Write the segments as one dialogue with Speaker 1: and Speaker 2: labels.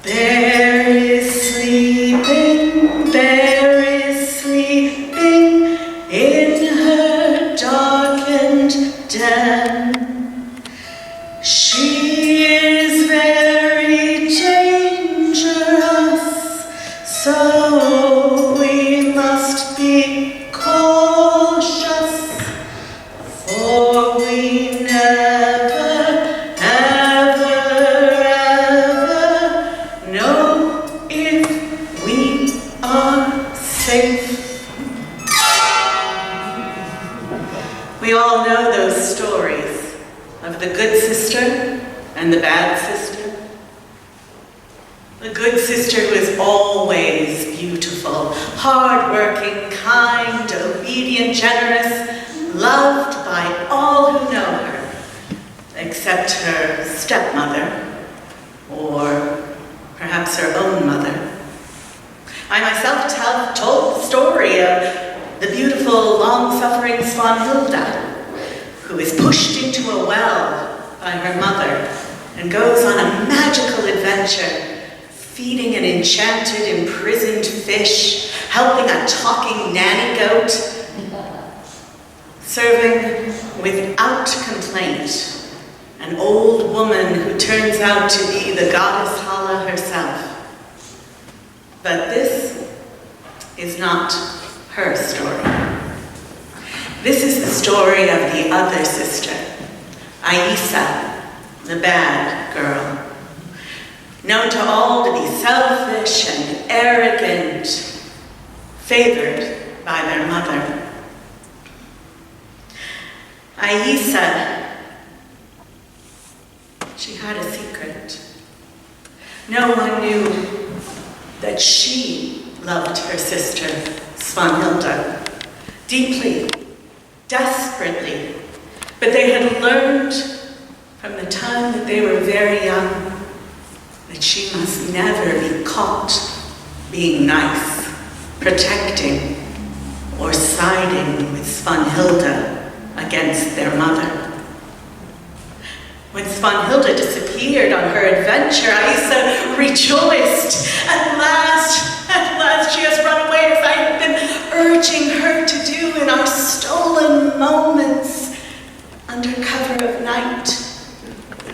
Speaker 1: Bear is sleeping in her darkened den. She is very dangerous, so we must be cautious, for we never, ever, ever know if we are safe. We all know those stories of the good sister and the bad sister. The good sister who is always beautiful, hardworking, kind, obedient, generous, loved by all who know her, except her stepmother, or perhaps her own mother. I myself told the story of the beautiful, long-suffering Svanhilda, who is pushed into a well by her mother and goes on a magical adventure, feeding an enchanted, imprisoned fish, helping a talking nanny goat, serving without complaint an old woman who turns out to be the goddess Holle herself. But this is not her story. This is the story of the other sister, Aisa, the bad girl, known to all to be selfish and arrogant, favored by their mother. Aisa, she had a secret. No one knew that she loved her sister, Svanhilda, deeply, desperately, but they had learned from the time that they were very young that she must never be caught being nice, protecting, or siding with Svanhilda against their mother. When Svanhilda disappeared on her adventure, Aisa rejoiced. At last she has run away, as I have been urging her to do in our stolen moments, under cover of night,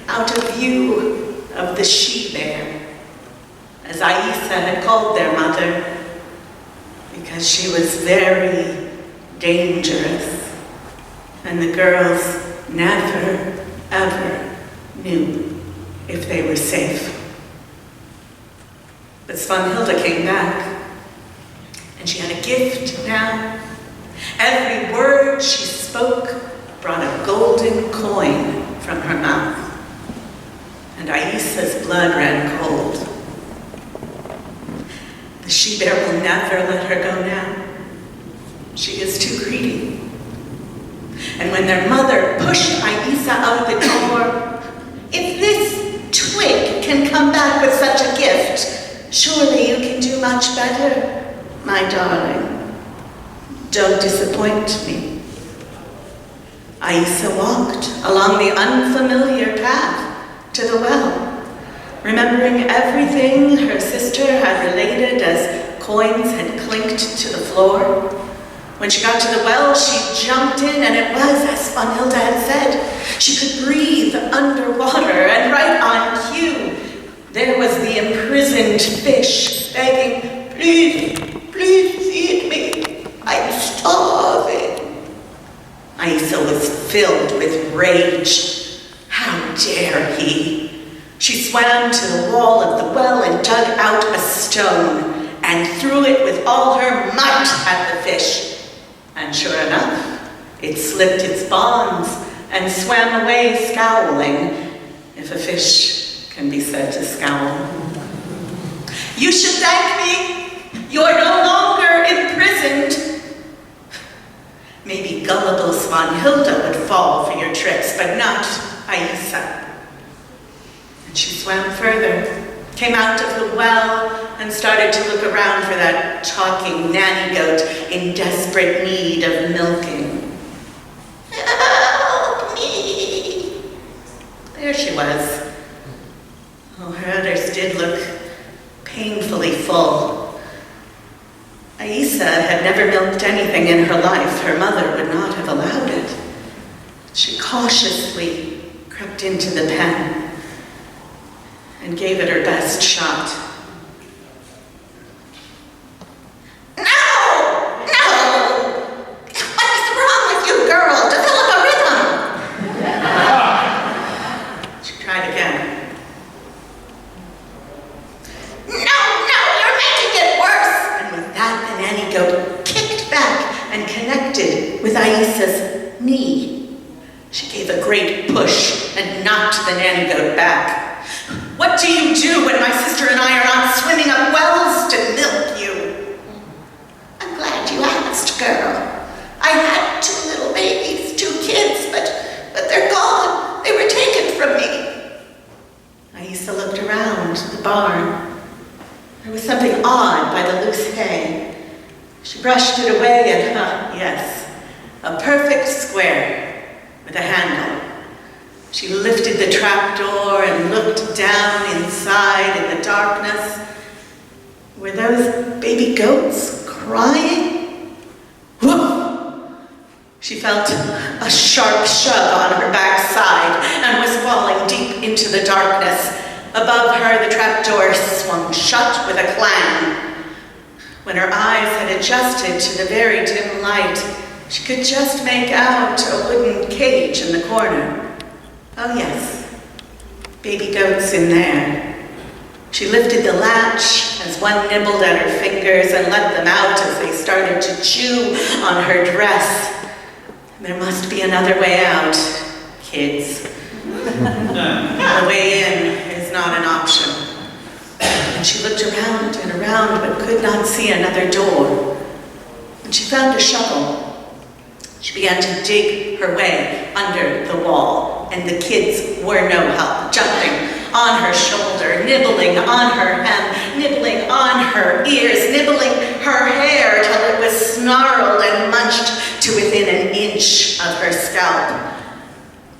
Speaker 1: out of view of the she-bear, as Aisa had called their mother, because she was very dangerous, and the girls never, ever knew if they were safe. But Svanhilda came back, and she had a gift now. Every word she spoke brought a golden coin from her mouth, and Aisa's blood ran cold. The she-bear will never let her go now. She is too greedy. And when their mother pushed Aisa out the door, "If this twig can come back with such a gift, surely you can do much better, my darling. Don't disappoint me." Aisa walked along the unfamiliar path to the well, remembering everything her sister had related as coins had clinked to the floor. When she got to the well, she jumped in, and it was as Svanhilda had said. She could breathe underwater, and right on cue, there was the imprisoned fish begging, "Please, please feed me. I'm starving." Aisa was filled with rage. How dare he? She swam to the wall of the well and dug out a stone and threw it with all her might at the fish. And sure enough, it slipped its bonds and swam away scowling, if a fish can be said to scowl. "You should thank me. You're no longer imprisoned." Maybe gullible Svanhilda would fall for your tricks, but not Aisa. And she swam further, came out of the well, and started to look around for that talking nanny goat in desperate need of milking. "Help me!" There she was. Oh, her others did look She cautiously crept into the pen and gave it her best shot. With Aissa's knee. She gave a great push and knocked the nanny goat back. What do you do when my sister and I are not swimming up wells to milk you? I'm glad you asked, girl. I had 2 little babies, 2 kids, but they're gone. They were taken from me. Aissa looked around the barn. There was something odd by the loose hay. She brushed it away and, yes, a perfect square with a handle. She lifted the trapdoor and looked down inside in the darkness. Were those baby goats crying? Whoa! She felt a sharp shove on her backside and was falling deep into the darkness. Above her, the trapdoor swung shut with a clang. When her eyes had adjusted to the very dim light, she could just make out a wooden cage in the corner. Oh yes, baby goats in there. She lifted the latch as one nibbled at her fingers and let them out as they started to chew on her dress. There must be another way out, kids. The way in is not an option. And she looked around and around but could not see another door. And she found a shovel. She began to dig her way under the wall, and the kids were no help, jumping on her shoulder, nibbling on her hem, nibbling on her ears, nibbling her hair till it was snarled and munched to within an inch of her scalp.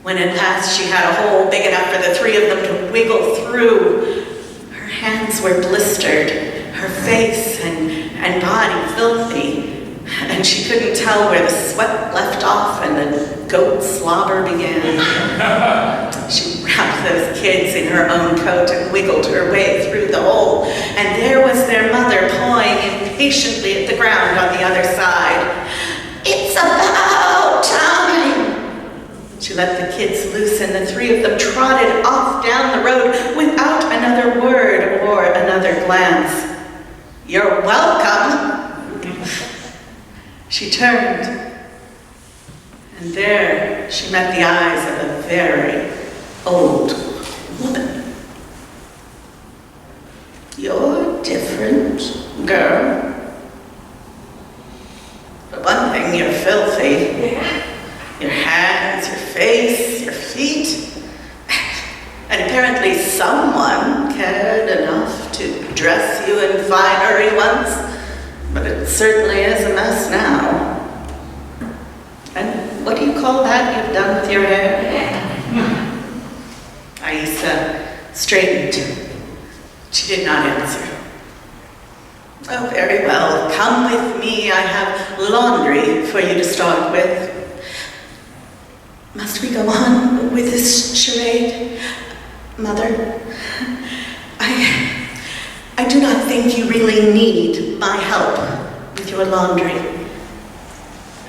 Speaker 1: When at last she had a hole big enough for the 3 of them to wiggle through, her hands were blistered, her face and body filthy, and she couldn't tell where the sweat left off and the goat slobber began. She wrapped those kids in her own coat and wiggled her way through the hole, and there was their mother pawing impatiently at the ground on the other side. It's about time! She let the kids loose, and the 3 of them trotted off down the road without another word or another glance. You're welcome! She turned, and there she met the eyes of a very old woman. You're different, girl. For one thing, you're filthy. Your hands, your face, your feet. And apparently someone cared enough to dress you in finery once. But it certainly is a mess now. And what do you call that you've done with your hair? Aissa straightened. She did not answer. Oh, very well. Come with me. I have laundry for you to start with. Must we go on with this charade? Mother, I do not think you really need my help with your laundry.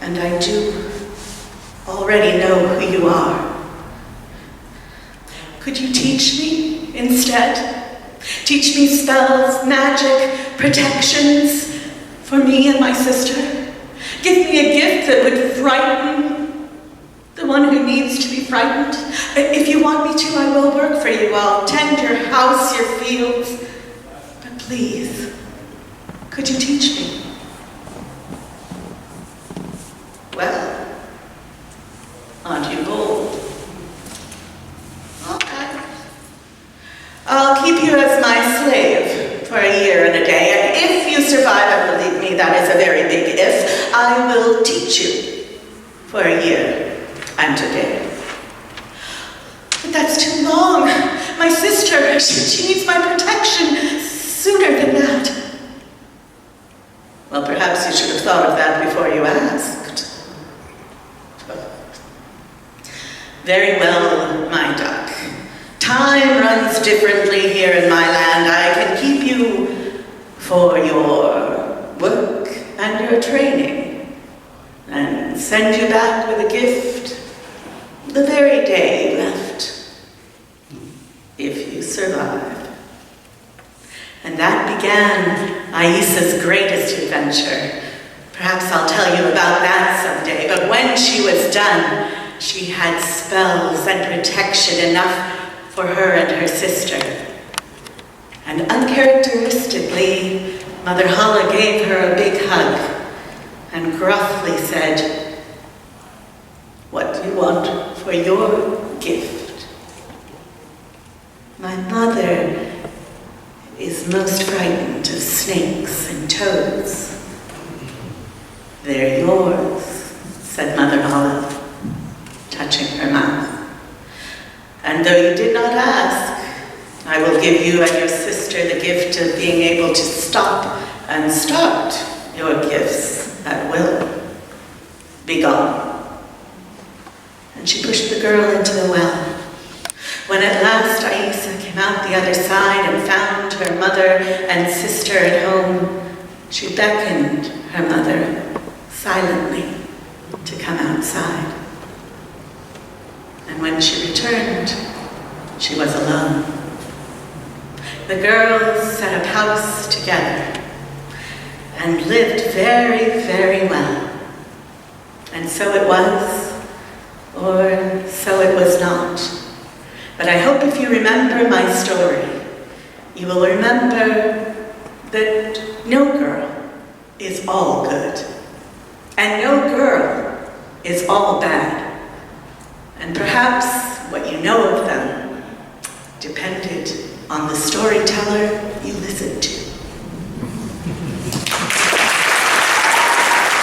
Speaker 1: And I do already know who you are. Could you teach me instead? Teach me spells, magic, protections for me and my sister? Give me a gift that would frighten the one who needs to be frightened. If you want me to, I will work for you. I'll tend your house, your fields. Please, could you teach me? Well, aren't you bold? Okay. I'll keep you as my slave for a year and a day, and if you survive, and believe me, that is a very big if, I will teach you for a year and a day. But that's too long. My sister, she needs my protection. Sooner than that. Well, perhaps you should have thought of that before you asked. Very well, my duck. Time runs differently here in my land. I can keep you for your work and your training, and send you back with a gift the very day you left, if you survive. And that began Aisa's greatest adventure. Perhaps I'll tell you about that someday, but when she was done, she had spells and protection enough for her and her sister. And uncharacteristically, Mother Holle gave her a big hug and gruffly said, "What do you want for your gift?" My mother is most frightened of snakes and toads. "They're yours," said Mother Holle, touching her mouth. "And though you did not ask, I will give you and your sister the gift of being able to stop and start your gifts at will. Be gone." And she pushed the girl into the well. When at last Aisa came out the other side and found her mother and sister at home, she beckoned her mother silently to come outside. And when she returned, she was alone. The girls set up house together and lived very, very well. And so it was, or so it was not. But I hope if you remember my story, you will remember that no girl is all good, and no girl is all bad. And perhaps what you know of them depended on the storyteller you listened to.